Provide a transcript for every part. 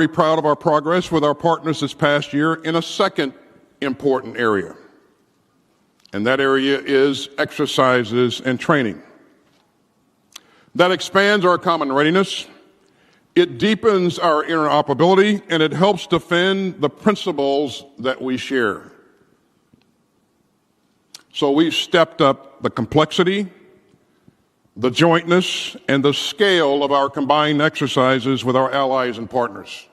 Very proud of our progress with our partners this past year in a second important area, and that area is exercises and training. That expands our common readiness, it deepens our interoperability, and it helps defend the principles that we share. So we've stepped up the complexity, the jointness, and the scale of our combined exercises with our allies and partners.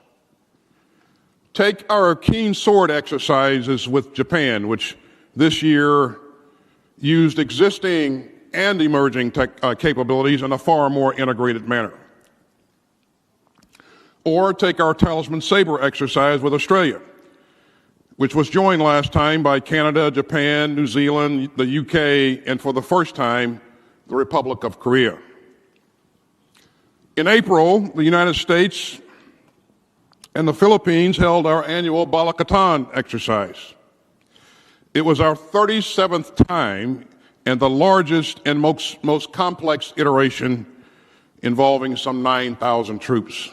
Take our Keen Sword exercises with Japan, which this year used existing and emerging capabilities in a far more integrated manner. Or take our Talisman Sabre exercise with Australia, which was joined last time by Canada, Japan, New Zealand, the UK, and for the first time, the Republic of Korea. In April, the United States and the Philippines held our annual Balakatan exercise. It was our 37th time and the largest and most complex iteration involving some 9,000 troops.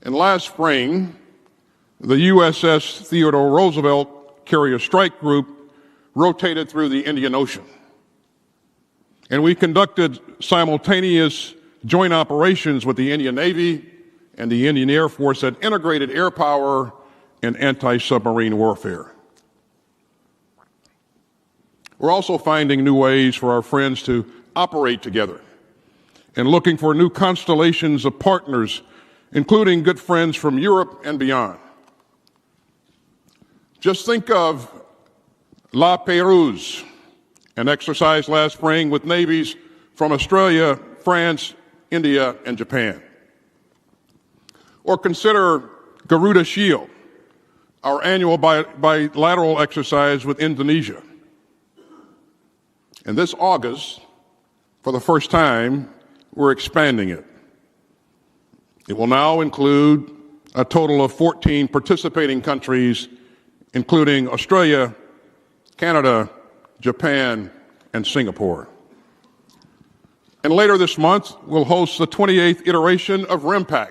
And last spring, the USS Theodore Roosevelt Carrier Strike Group rotated through the Indian Ocean. And we conducted simultaneous joint operations with the Indian Navy and the Indian Air Force that integrated air power and anti-submarine warfare. We're also finding new ways for our friends to operate together and looking for new constellations of partners, including good friends from Europe and beyond. Just think of La Pérouse, an exercise last spring with navies from Australia, France, India, and Japan. Or consider Garuda Shield, our annual bilateral exercise with Indonesia. And this August, for the first time, we're expanding it. It will now include a total of 14 participating countries, including Australia, Canada, Japan, and Singapore. And later this month, we'll host the 28th iteration of RIMPAC.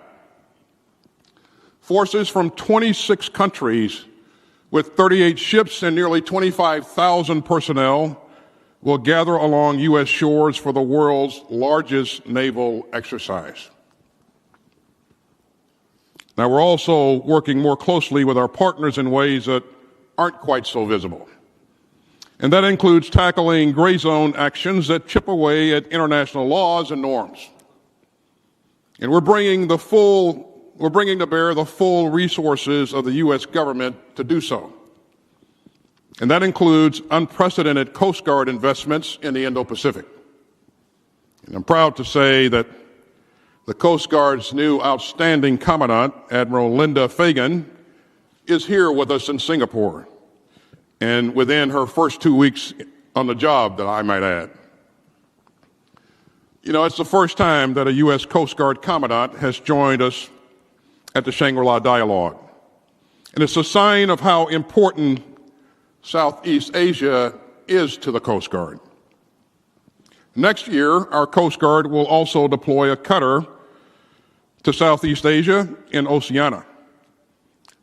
Forces from 26 countries with 38 ships and nearly 25,000 personnel will gather along U.S. shores for the world's largest naval exercise. Now, we're also working more closely with our partners in ways that aren't quite so visible. And that includes tackling gray zone actions that chip away at international laws and norms. And we're bringing to bear the full resources of the U.S. government to do so. And that includes unprecedented Coast Guard investments in the Indo-Pacific. And I'm proud to say that the Coast Guard's new outstanding Commandant, Admiral Linda Fagan, is here with us in Singapore, and within her first 2 weeks on the job, that I might add. You know, it's the first time that a U.S. Coast Guard Commandant has joined us at the Shangri-La Dialogue. And it's a sign of how important Southeast Asia is to the Coast Guard. Next year, our Coast Guard will also deploy a cutter to Southeast Asia in Oceania.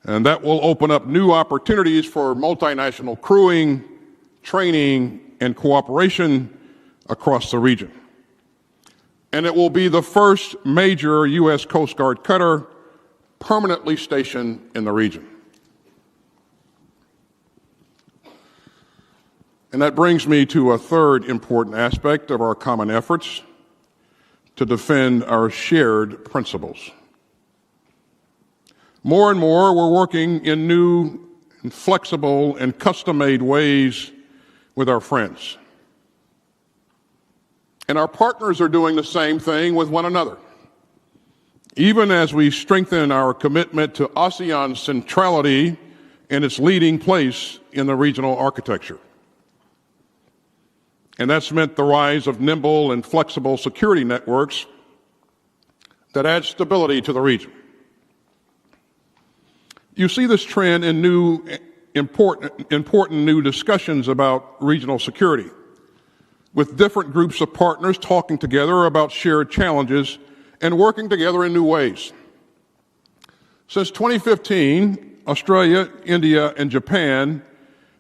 And that will open up new opportunities for multinational crewing, training, and cooperation across the region. And it will be the first major U.S. Coast Guard cutter permanently stationed in the region. And that brings me to a third important aspect of our common efforts to defend our shared principles. More and more, we're working in new and flexible and custom-made ways with our friends. And our partners are doing the same thing with one another. Even as we strengthen our commitment to ASEAN's centrality and its leading place in the regional architecture. And that's meant the rise of nimble and flexible security networks that add stability to the region. You see this trend in new, important new discussions about regional security, with different groups of partners talking together about shared challenges and working together in new ways. Since 2015, Australia, India, and Japan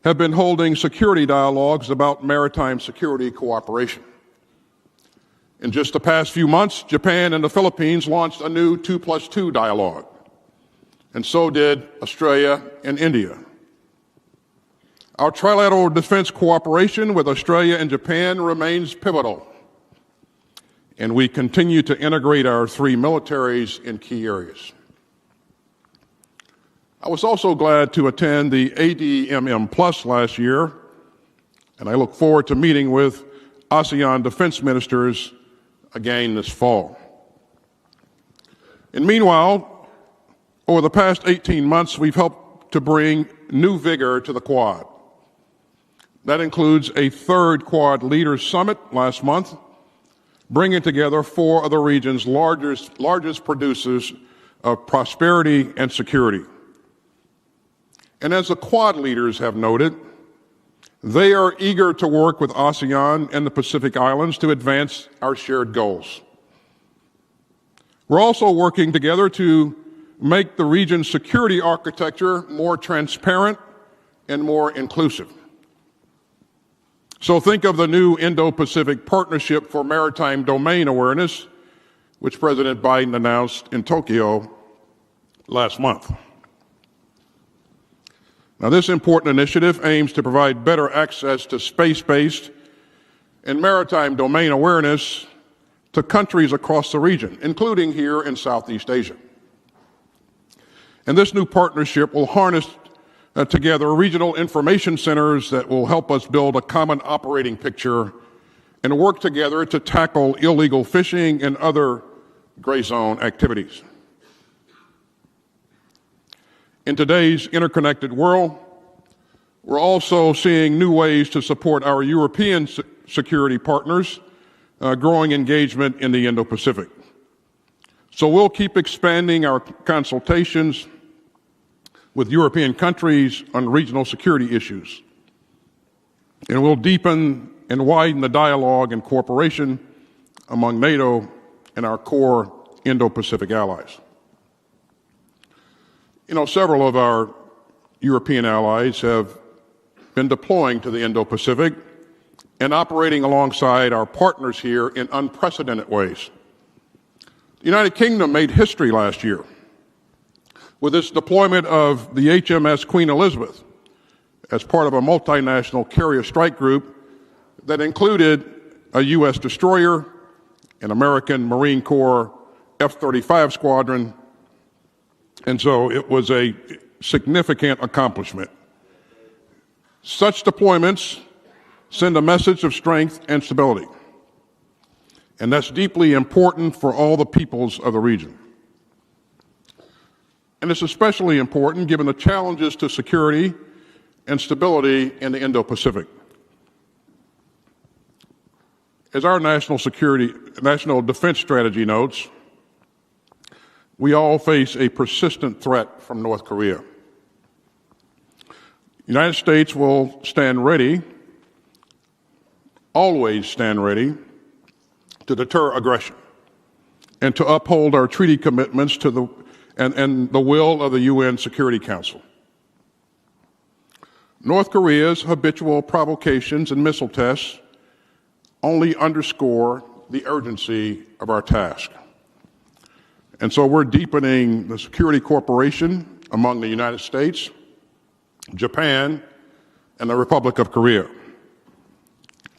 have been holding security dialogues about maritime security cooperation. In just the past few months, Japan and the Philippines launched a new 2+2 dialogue, and so did Australia and India. Our trilateral defense cooperation with Australia and Japan remains pivotal, and we continue to integrate our three militaries in key areas. I was also glad to attend the ADMM Plus last year, and I look forward to meeting with ASEAN defense ministers again this fall. And meanwhile, over the past 18 months, we've helped to bring new vigor to the Quad. That includes a third Quad Leaders Summit last month, bringing together four of the region's largest producers of prosperity and security. And as the Quad leaders have noted, they are eager to work with ASEAN and the Pacific Islands to advance our shared goals. We're also working together to make the region's security architecture more transparent and more inclusive. So think of the new Indo-Pacific Partnership for Maritime Domain Awareness, which President Biden announced in Tokyo last month. Now, this important initiative aims to provide better access to space-based and maritime domain awareness to countries across the region, including here in Southeast Asia. And this new partnership will harness together regional information centers that will help us build a common operating picture and work together to tackle illegal fishing and other gray zone activities. In today's interconnected world, we're also seeing new ways to support our European security partners, growing engagement in the Indo-Pacific. So we'll keep expanding our consultations with European countries on regional security issues. And we'll deepen and widen the dialogue and cooperation among NATO and our core Indo-Pacific allies. You know, several of our European allies have been deploying to the Indo-Pacific and operating alongside our partners here in unprecedented ways. The United Kingdom made history last year with its deployment of the HMS Queen Elizabeth as part of a multinational carrier strike group that included a U.S. destroyer, an American Marine Corps F-35 squadron, and so it was a significant accomplishment. Such deployments send a message of strength and stability, and that's deeply important for all the peoples of the region. And it's especially important given the challenges to security and stability in the Indo-Pacific. As our national defense strategy notes, we all face a persistent threat from North Korea. The United States will stand ready, always stand ready, to deter aggression and to uphold our treaty commitments to and the will of the UN Security Council. North Korea's habitual provocations and missile tests only underscore the urgency of our task. And so we're deepening the security cooperation among the United States, Japan, and the Republic of Korea.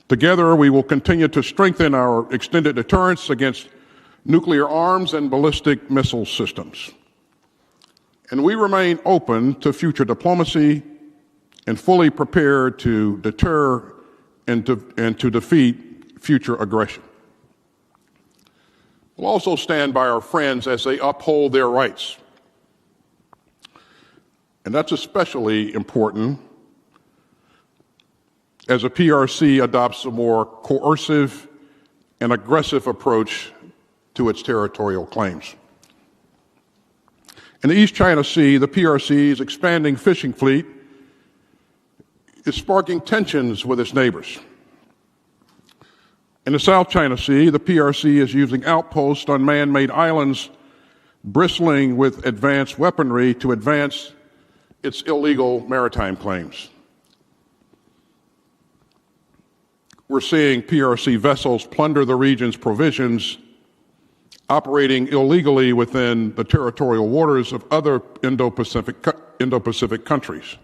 Together, we will continue to strengthen our extended deterrence against nuclear arms and ballistic missile systems. And we remain open to future diplomacy and fully prepared to deter and to defeat future aggression. We'll also stand by our friends as they uphold their rights. And that's especially important as the PRC adopts a more coercive and aggressive approach to its territorial claims. In the East China Sea, the PRC's expanding fishing fleet is sparking tensions with its neighbors. In the South China Sea, the PRC is using outposts on man-made islands bristling with advanced weaponry to advance its illegal maritime claims. We're seeing PRC vessels plunder the region's provisions, operating illegally within the territorial waters of other Indo-Pacific countries.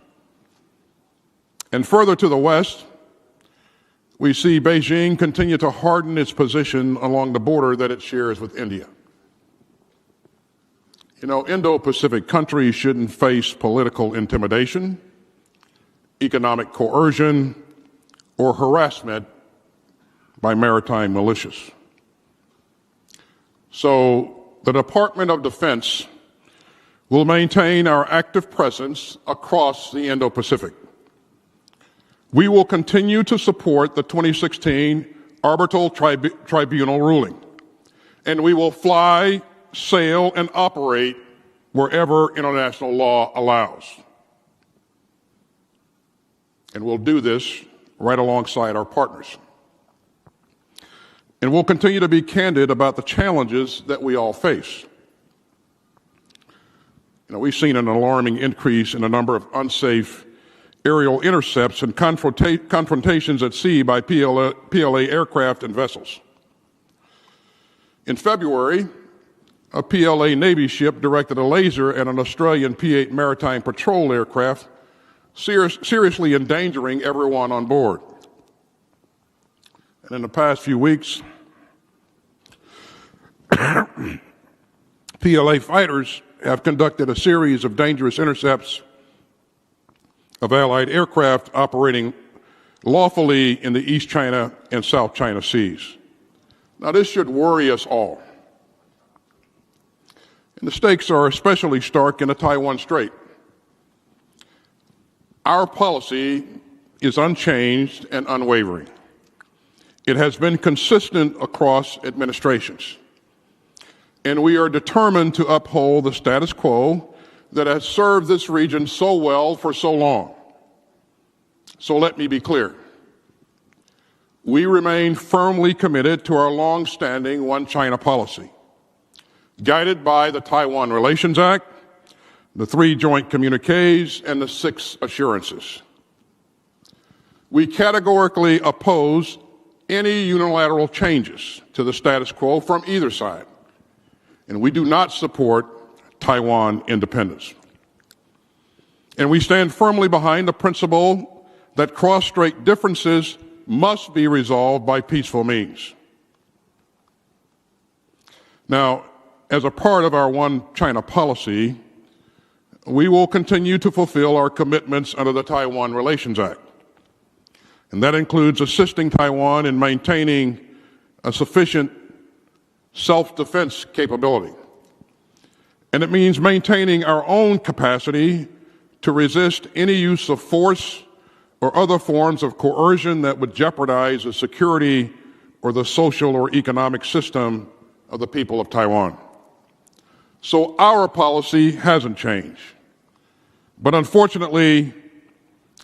And further to the west, we see Beijing continue to harden its position along the border that it shares with India. You know, Indo-Pacific countries shouldn't face political intimidation, economic coercion, or harassment by maritime militias. So the Department of Defense will maintain our active presence across the Indo-Pacific. We will continue to support the 2016 Arbitral Tribunal ruling, and we will fly, sail, and operate wherever international law allows. And we'll do this right alongside our partners. And we'll continue to be candid about the challenges that we all face. You know, we've seen an alarming increase in the number of unsafe aerial intercepts and confrontations at sea by PLA aircraft and vessels. In February, a PLA Navy ship directed a laser at an Australian P-8 maritime patrol aircraft, seriously endangering everyone on board. And in the past few weeks, PLA fighters have conducted a series of dangerous intercepts of Allied aircraft operating lawfully in the East China and South China Seas. Now, this should worry us all. And the stakes are especially stark in the Taiwan Strait. Our policy is unchanged and unwavering. It has been consistent across administrations. And we are determined to uphold the status quo that has served this region so well for so long. So let me be clear. We remain firmly committed to our long-standing One China policy, guided by the Taiwan Relations Act, the 3 joint communiques, and the 6 assurances. We categorically oppose any unilateral changes to the status quo from either side, and we do not support Taiwan independence. And we stand firmly behind the principle that cross-strait differences must be resolved by peaceful means. Now, as a part of our One China policy, we will continue to fulfill our commitments under the Taiwan Relations Act. And that includes assisting Taiwan in maintaining a sufficient self-defense capability. And it means maintaining our own capacity to resist any use of force or other forms of coercion that would jeopardize the security or the social or economic system of the people of Taiwan. So our policy hasn't changed. But unfortunately,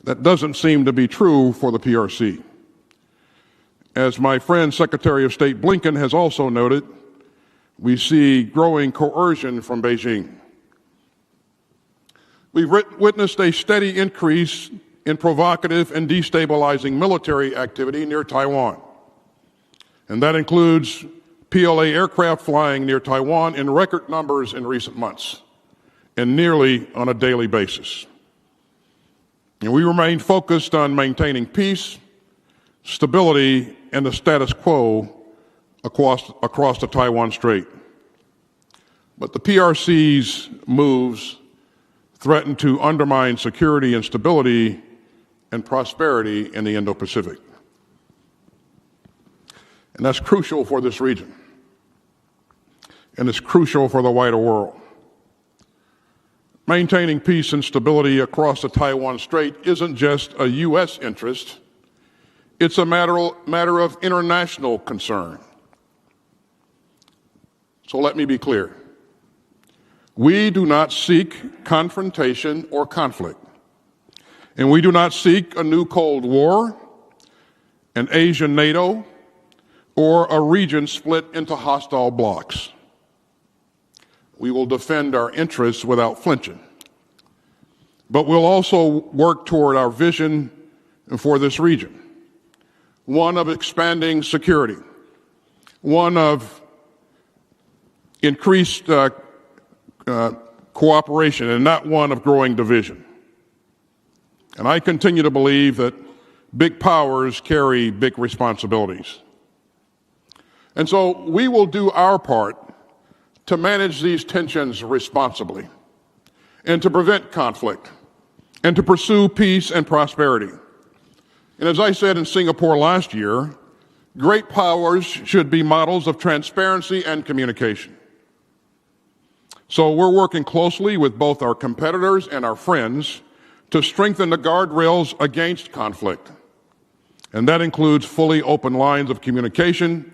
that doesn't seem to be true for the PRC. As my friend Secretary of State Blinken has also noted, we see growing coercion from Beijing. We've witnessed a steady increase in provocative and destabilizing military activity near Taiwan. And that includes PLA aircraft flying near Taiwan in record numbers in recent months, and nearly on a daily basis. And we remain focused on maintaining peace, stability, and the status quo across the Taiwan Strait. But the PRC's moves threaten to undermine security and stability and prosperity in the Indo-Pacific. And that's crucial for this region. And it's crucial for the wider world. Maintaining peace and stability across the Taiwan Strait isn't just a U.S. interest, it's a matter of international concern. So let me be clear. We do not seek confrontation or conflict. And we do not seek a new Cold War, an Asian NATO, or a region split into hostile blocs. we will defend our interests without flinching. But we'll also work toward our vision for this region, one of expanding security, one of increased cooperation, and not one of growing division. And I continue to believe that big powers carry big responsibilities. And so we will do our part to manage these tensions responsibly and to prevent conflict and to pursue peace and prosperity. And as I said in Singapore last year, great powers should be models of transparency and communication. So we're working closely with both our competitors and our friends to strengthen the guardrails against conflict. And that includes fully open lines of communication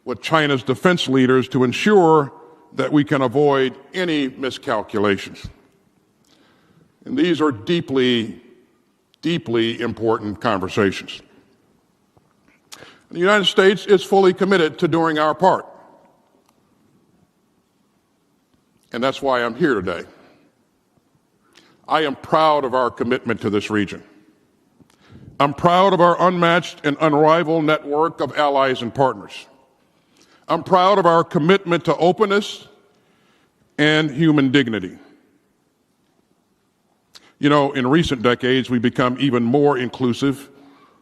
with China's defense leaders to ensure that we can avoid any miscalculations. And these are deeply, deeply important conversations. The United States is fully committed to doing our part. And that's why I'm here today. I am proud of our commitment to this region. I'm proud of our unmatched and unrivaled network of allies and partners. I'm proud of our commitment to openness and human dignity. You know, in recent decades, we've become even more inclusive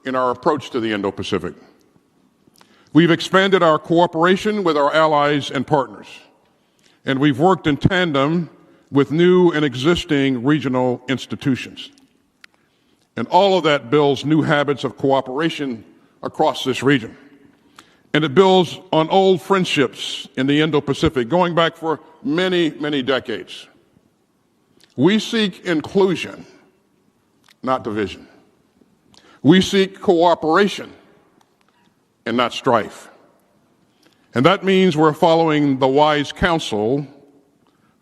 in our approach to the Indo-Pacific. We've expanded our cooperation with our allies and partners, and we've worked in tandem with new and existing regional institutions. And all of that builds new habits of cooperation across this region. And it builds on old friendships in the Indo-Pacific, going back for many, many decades. We seek inclusion, not division. We seek cooperation and not strife. And that means we're following the wise counsel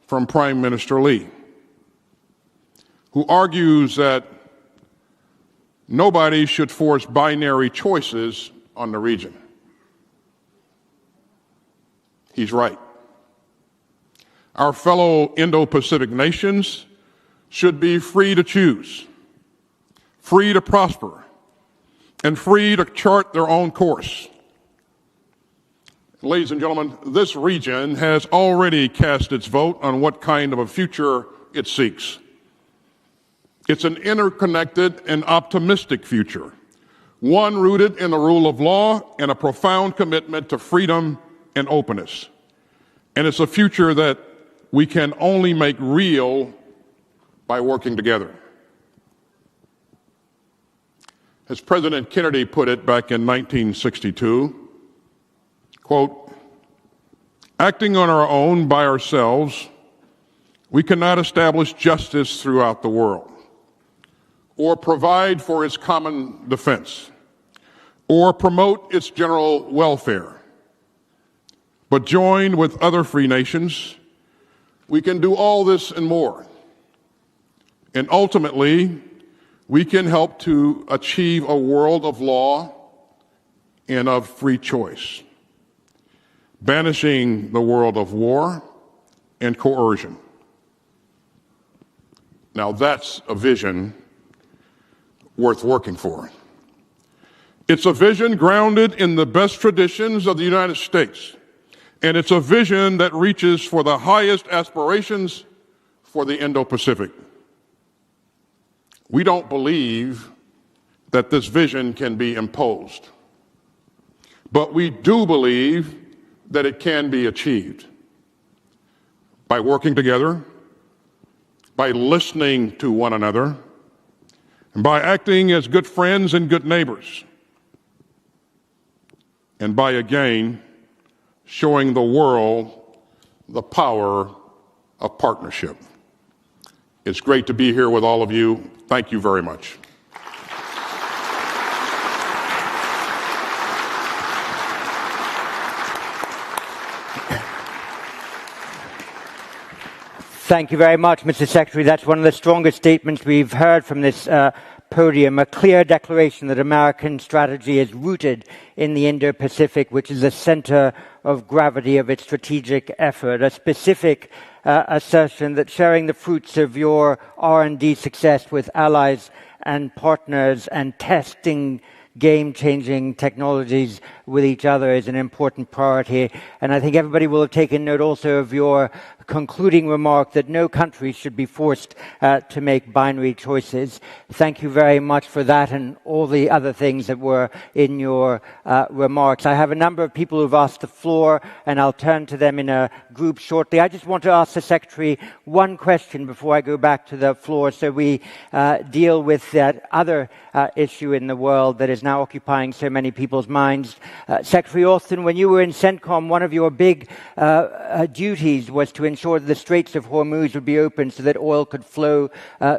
from Prime Minister Lee, who argues that nobody should force binary choices on the region. He's right. Our fellow Indo-Pacific nations should be free to choose, free to prosper, and free to chart their own course. Ladies and gentlemen, this region has already cast its vote on what kind of a future it seeks. It's an interconnected and optimistic future, one rooted in the rule of law and a profound commitment to freedom and openness. And it's a future that we can only make real by working together. As President Kennedy put it back in 1962, quote, "Acting on our own by ourselves, we cannot establish justice throughout the world, or provide for its common defense, or promote its general welfare. But joined with other free nations, we can do all this and more. And ultimately, we can help to achieve a world of law and of free choice, banishing the world of war and coercion." Now that's a vision worth working for. It's a vision grounded in the best traditions of the United States, and it's a vision that reaches for the highest aspirations for the Indo-Pacific. We don't believe that this vision can be imposed, but we do believe that it can be achieved by working together, by listening to one another, and by acting as good friends and good neighbors, and by again showing the world the power of partnership. It's great to be here with all of you. Thank you very much. Thank you very much, Mr. Secretary. That's one of the strongest statements we've heard from this podium, a clear declaration that American strategy is rooted in the Indo-Pacific, which is the center of gravity of its strategic effort, a specific assertion that sharing the fruits of your R&D success with allies and partners and testing game-changing technologies with each other is an important priority. And I think everybody will have taken note also of your concluding remark that no country should be forced to make binary choices. Thank you very much for that and all the other things that were in your remarks. I have a number of people who've asked the floor, and I'll turn to them in a group shortly. I just want to ask the Secretary one question before I go back to the floor, so we deal with that other issue in the world that is now occupying so many people's minds. Secretary Austin, when you were in CENTCOM, one of your big duties was to ensure that the Straits of Hormuz would be open so that oil could flow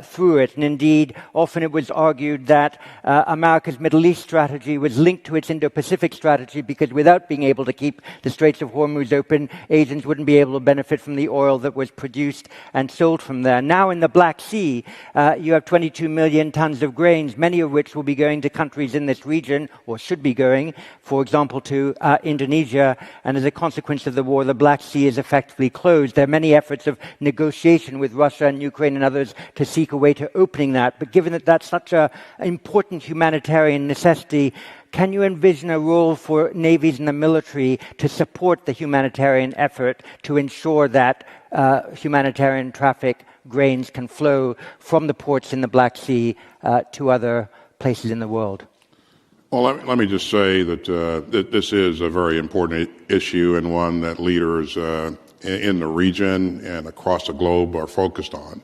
through it. And indeed, often it was argued that America's Middle East strategy was linked to its Indo-Pacific strategy, because without being able to keep the Straits of Hormuz open, Asians wouldn't be able to benefit from the oil that was produced and sold from there. Now in the Black Sea, you have 22 million tons of grains, many of which will be going to countries in this region, or should be going, for example, to Indonesia. And as a consequence of the war, the Black Sea is effectively closed. There are many efforts of negotiation with Russia and Ukraine and others to seek a way to opening that. But given that that's such an important humanitarian necessity, can you envision a role for navies and the military to support the humanitarian effort to ensure that humanitarian traffic grains can flow from the ports in the Black Sea to other places in the world? Well, let me just say that this is a very important issue and one that leaders in the region and across the globe are focused on.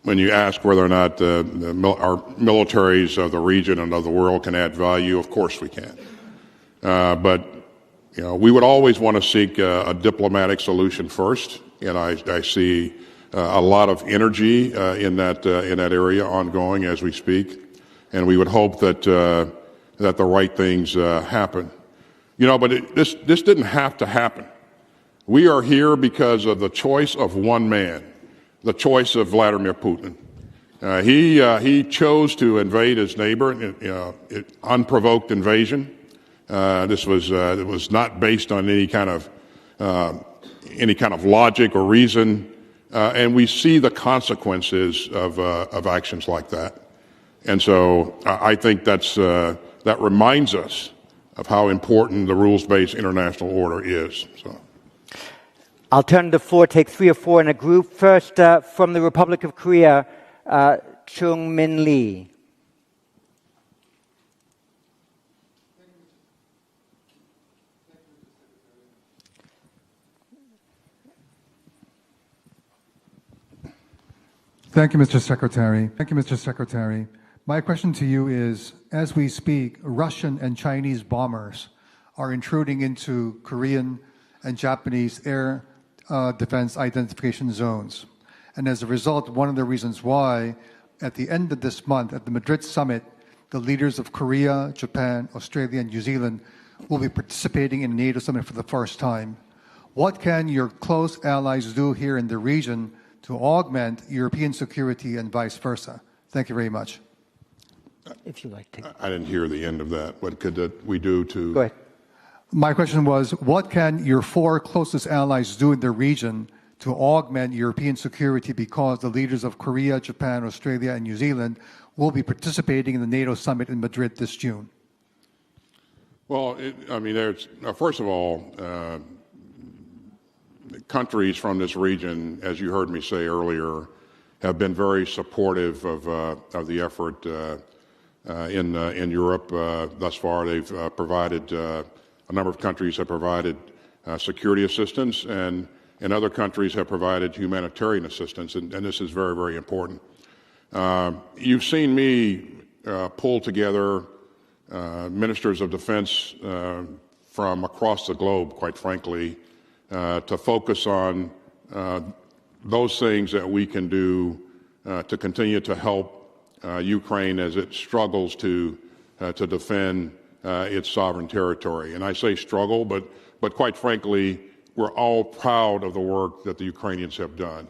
When you ask whether or not our militaries of the region and of the world can add value, of course we can. But we would always want to seek a diplomatic solution first, and I see a lot of energy in that area ongoing as we speak, and we would hope that the right things happen. But this didn't have to happen. We are here because of the choice of one man, the choice of Vladimir Putin. He chose to invade his neighbor, unprovoked invasion. It was not based on any kind of logic or reason, and we see the consequences of actions like that. And so I think that reminds us of how important the rules-based international order is. So. I'll turn the floor, take 3 or 4 in a group. First, from the Republic of Korea, Chung Min Lee. Thank you, Mr. Secretary. Thank you, Mr. Secretary. My question to you is, as we speak, Russian and Chinese bombers are intruding into Korean and Japanese air defense identification zones. And as a result, one of the reasons why, at the end of this month, at the Madrid summit, the leaders of Korea, Japan, Australia, and New Zealand will be participating in a NATO summit for the first time. What can your close allies do here in the region to augment European security and vice versa? Thank you very much. If you like to. I didn't hear the end of that. What could we do to... Go ahead. My question was, what can your 4 closest allies do in the region to augment European security, because the leaders of Korea, Japan, Australia, and New Zealand will be participating in the NATO summit in Madrid this June? Well, first of all, countries from this region, as you heard me say earlier, have been very supportive of the effort in Europe. Thus far, they've provided, a number of countries have provided security assistance, and other countries have provided humanitarian assistance, and this is very, very important. You've seen me pull together ministers of defense from across the globe, quite frankly, to focus on those things that we can do to continue to help Ukraine as it struggles to defend its sovereign territory. And I say struggle, but quite frankly, we're all proud of the work that the Ukrainians have done.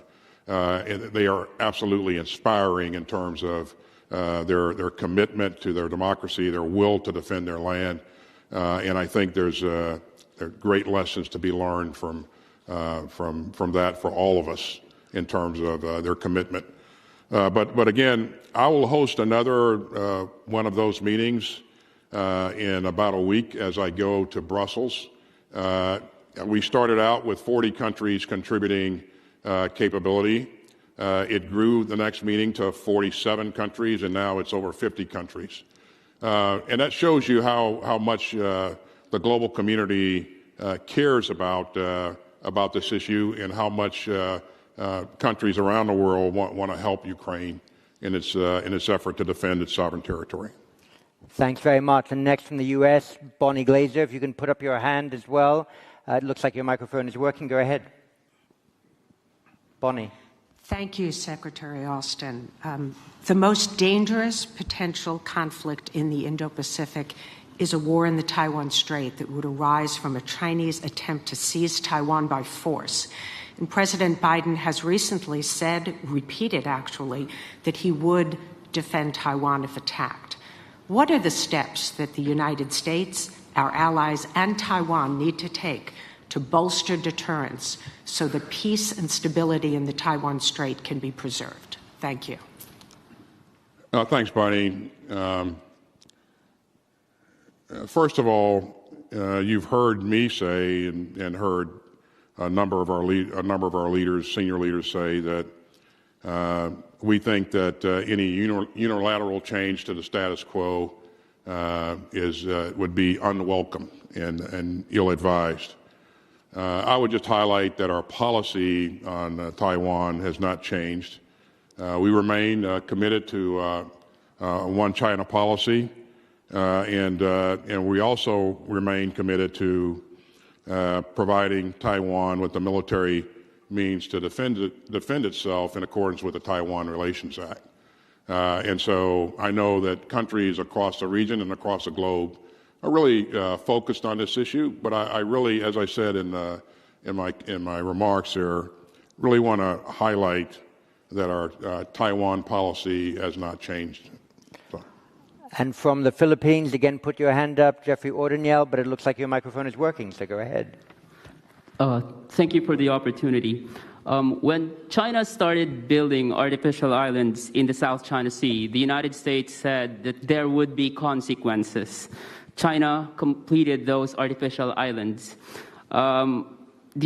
They are absolutely inspiring in terms of their commitment to their democracy, their will to defend their land. And I think there are great lessons to be learned from from that for all of us in terms of their commitment. But again, I will host another one of those meetings in about a week as I go to Brussels. We started out with 40 countries contributing capability. It grew the next meeting to 47 countries, and now it's over 50 countries. And that shows you how much the global community cares about this issue and how much countries around the world want to help Ukraine in its effort to defend its sovereign territory. Thanks very much. And next from the U.S., Bonnie Glaser, if you can put up your hand as well. It looks like your microphone is working. Go ahead. Bonnie. Thank you, Secretary Austin. The most dangerous potential conflict in the Indo-Pacific is a war in the Taiwan Strait that would arise from a Chinese attempt to seize Taiwan by force. And President Biden has recently said, repeated actually, that he would defend Taiwan if attacked. What are the steps that the United States, our allies, and Taiwan need to take to bolster deterrence so that peace and stability in the Taiwan Strait can be preserved? Thank you. Thanks, Bonnie. First of all, you've heard me say and heard a number of our leaders, senior leaders, say that we think that any unilateral change to the status quo would be unwelcome and ill-advised. I would just highlight that our policy on Taiwan has not changed. We remain committed to one China policy, and we also remain committed to providing Taiwan with the military means to defend itself in accordance with the Taiwan Relations Act. And so I know that countries across the region and across the globe are really focused on this issue, but I really, as I said in my remarks here, really want to highlight that our Taiwan policy has not changed. So. And from the Philippines, again, put your hand up, Jeffrey Ordoniel, but it looks like your microphone is working, so go ahead. Thank you for the opportunity. When China started building artificial islands in the South China Sea, the United States said that there would be consequences. China completed those artificial islands. The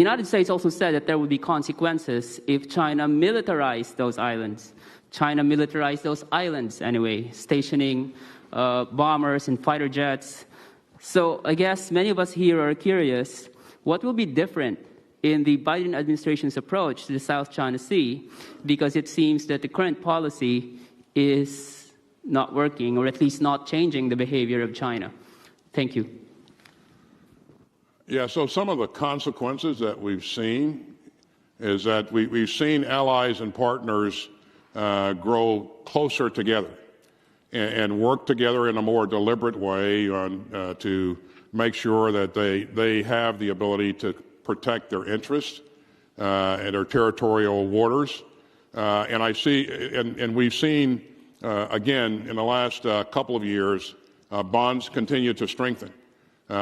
United States also said that there would be consequences if China militarized those islands. China militarized those islands anyway, stationing bombers and fighter jets. So I guess many of us here are curious, what will be different in the Biden administration's approach to the South China Sea? Because it seems that the current policy is not working, or at least not changing the behavior of China. Thank you. Yeah, so some of the consequences that we've seen is that we've seen allies and partners grow closer together and work together in a more deliberate way to make sure that they have the ability to protect their interests and their territorial waters. And we've seen, again, in the last couple of years, bonds continue to strengthen.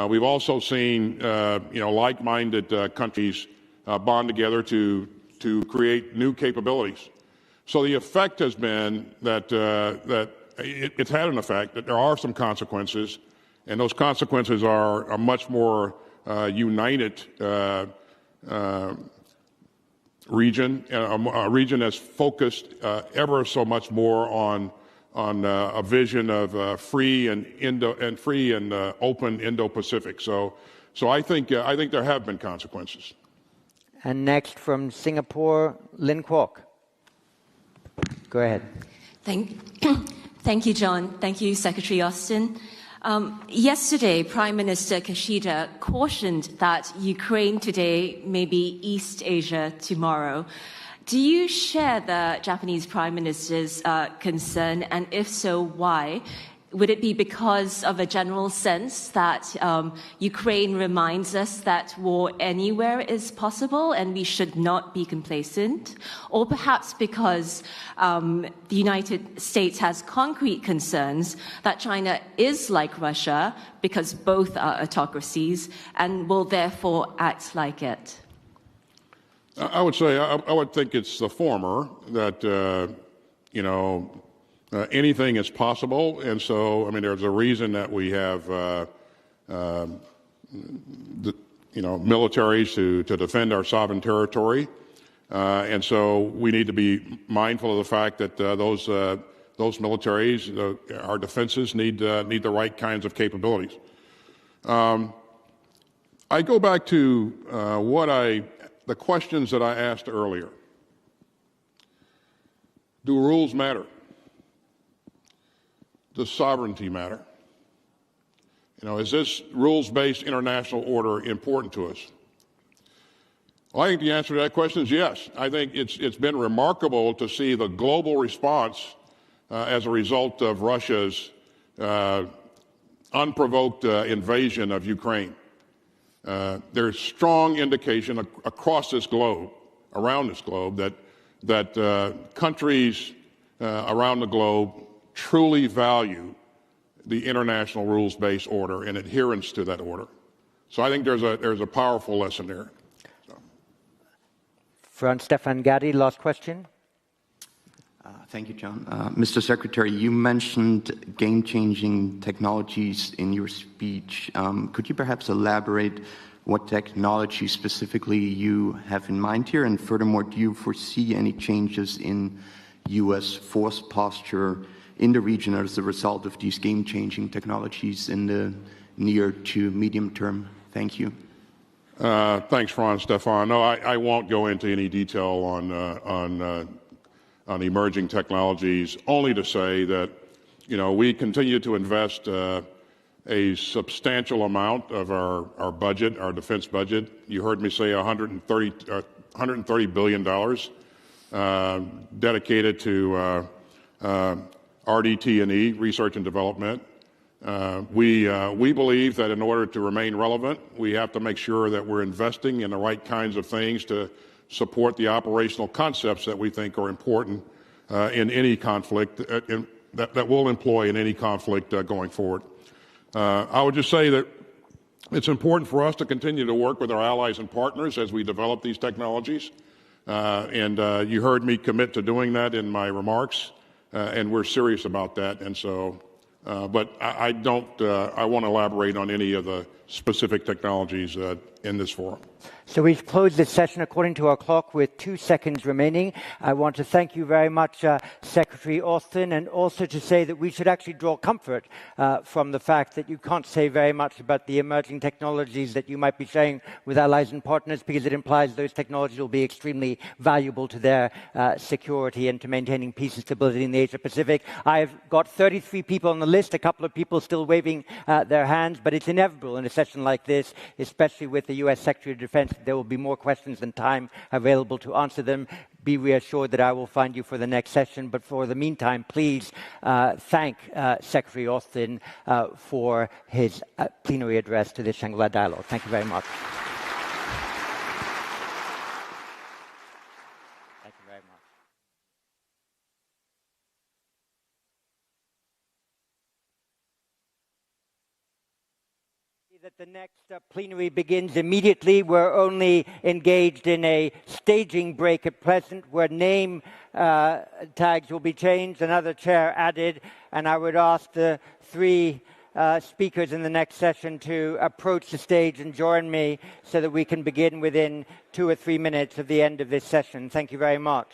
We've also seen, like-minded countries bond together to create new capabilities. So the effect has been that it's had an effect, that there are some consequences, and those consequences are a much more united region, a region that's focused ever so much more on a vision of free and open Indo-Pacific. So I think there have been consequences. And next from Singapore, Lin Kwok. Go ahead. Thank you, John. Thank you, Secretary Austin. Yesterday, Prime Minister Kishida cautioned that Ukraine today may be East Asia tomorrow. Do you share the Japanese Prime Minister's concern, and if so, why? Would it be because of a general sense that Ukraine reminds us that war anywhere is possible and we should not be complacent? Or perhaps because the United States has concrete concerns that China is like Russia, because both are autocracies, and will therefore act like it? I would say I would think it's the former, that anything is possible, and so I mean there's a reason that we have militaries to defend our sovereign territory, and so we need to be mindful of the fact that those militaries, our defenses, need the right kinds of capabilities. I go back to the questions that I asked earlier. Do rules matter? Does sovereignty matter? Is this rules-based international order important to us? Well, I think the answer to that question is yes. I think it's been remarkable to see the global response as a result of Russia's unprovoked invasion of Ukraine. There's strong indication across this globe, around this globe, that countries around the globe truly value the international rules-based order and adherence to that order. So I think there's a powerful lesson there. Franz Stefan Gatti, last question. Thank you, John. Mr. Secretary, you mentioned game-changing technologies in your speech. Could you perhaps elaborate what technology specifically you have in mind here? And furthermore, do you foresee any changes in U.S. force posture in the region as a result of these game-changing technologies in the near to medium term? Thank you. Thanks, Franz Stefan. No, I won't go into any detail on emerging technologies, only to say that, we continue to invest a substantial amount of our budget, our defense budget. You heard me say $130 billion dedicated to RDT&E, research and development. We believe that in order to remain relevant, we have to make sure that we're investing in the right kinds of things to support the operational concepts that we think are important in any conflict, that we'll employ in any conflict going forward. I would just say that it's important for us to continue to work with our allies and partners as we develop these technologies. And you heard me commit to doing that in my remarks, and we're serious about that. And so, but I won't elaborate on any of the specific technologies in this forum. So we've closed this session according to our clock with 2 seconds remaining. I want to thank you very much, Secretary Austin, and also to say that we should actually draw comfort from the fact that you can't say very much about the emerging technologies that you might be sharing with allies and partners, because it implies those technologies will be extremely valuable to their security and to maintaining peace and stability in the Asia-Pacific. I've got 33 people on the list, a couple of people still waving their hands, but it's inevitable in a session like this, especially with the U.S. Secretary of Defense. There will be more questions than time available to answer them. Be reassured that I will find you for the next session. But for the meantime, please thank Secretary Austin for his plenary address to this Shangri-La Dialogue. Thank you very much. Thank you very much. That the next plenary begins immediately. We're only engaged in a staging break at present, where name tags will be changed, another chair added, and I would ask the 3 speakers in the next session to approach the stage and join me so that we can begin within 2 or 3 minutes of the end of this session. Thank you very much.